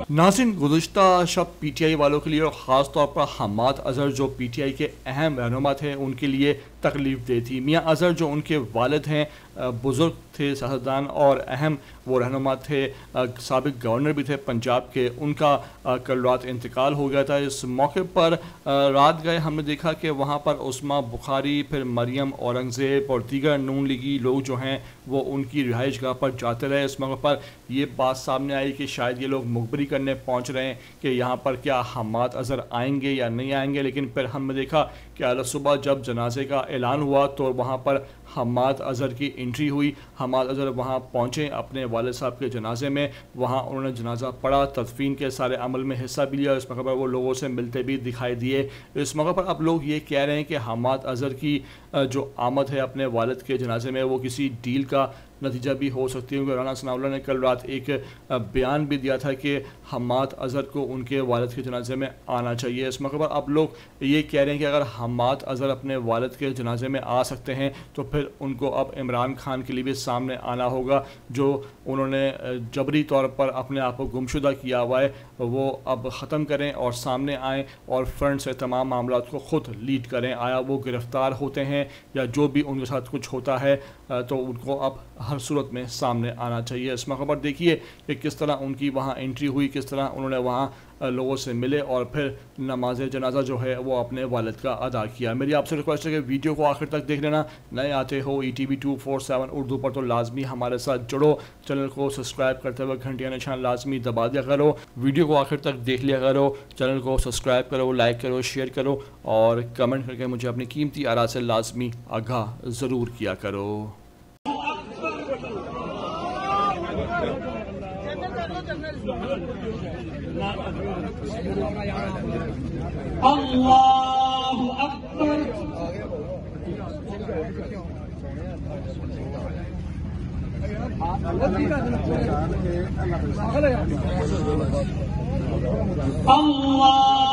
नाज़रीन, गुज़िश्ता शब पीटीआई वालों के लिए और ख़ास तौर पर हम्माद अज़हर जो पीटीआई के अहम रहनुमा थे उनके लिए तकलीफ़ दे थी। मियाँ अज़हर जो उनके वालिद हैं, बुज़ुर्ग थे, सियासतदान और अहम वो रहनुमा थे, साबिक़ गवर्नर भी थे पंजाब के, उनका कल रात इंतकाल हो गया था। इस मौके पर रात गए हमने देखा कि वहाँ पर उस्मा बुखारी, फिर मरियम औरंगज़ेब और दीगर नून लीगी लोग जो हैं वो उनकी रिहाइश गाह पर जाते रहे। इस मौके पर ये बात सामने आई कि शायद ये लोग मुखबरी करने पहुँच रहे हैं कि यहाँ पर क्या हम्माद अज़हर आएंगे या नहीं आएंगे, लेकिन फिर हमने देखा कि आज सुबह जब जनाजे का ऐलान हुआ तो वहाँ पर हम्माद अज़हर की एंट्री हुई। हम्माद अज़हर वहाँ पहुँचे अपने वालिद साहब के जनाजे में, वहाँ उन्होंने जनाजा पढ़ा, तदफीन के सारे अमल में हिस्सा भी लिया। इस मौके पर वो लोगों से मिलते भी दिखाई दिए। इस मौके पर अब लोग ये कह रहे हैं कि हम्माद अज़हर की जो आमद है अपने वालिद के जनाजे में वो किसी डील का नतीजा भी हो सकती है, क्योंकि राना सनाउल्लाह ने कल रात एक बयान भी दिया था कि हम्माद अज़हर को उनके वालिद के जनाजे में आना चाहिए। इस मौके पर अब लोग ये कह रहे हैं कि अगर हम्माद अज़हर अपने वालिद के जनाजे में आ सकते हैं तो फिर उनको अब इमरान खान के लिए भी सामने आना होगा, जो उन्होंने जबरी तौर पर अपने आप को गुमशुदा किया हुआ है, वो अब ख़त्म करें और सामने आएँ और फ्रंट से तमाम मामला को ख़ुद लीड करें। आया वो गिरफ़्तार होते हैं या जो भी उनके साथ कुछ होता है तो उनको अब हर सूरत में सामने आना चाहिए। इस मौके पर देखिए कि किस तरह उनकी वहाँ एंट्री हुई, किस तरह उन्होंने वहाँ लोगों से मिले और फिर नमाज जनाजा जो है वो अपने वालिद का अदा किया। मेरी आपसे रिक्वेस्ट है कि वीडियो को आखिर तक देख लेना। नए आते हो ETV 247 उर्दू पर तो लाजमी हमारे साथ जुड़ो, चैनल को सब्सक्राइब करते हुए घंटिया निशान लाजमी दबा दिया करो, वीडियो को आखिर तक देख लिया करो, चैनल को सब्सक्राइब करो, लाइक करो, शेयर करो और कमेंट करके मुझे अपनी कीमती आरा से लाजमी आगाह ज़रूर किया करो। अल्लाहु अकबर। अल्लाह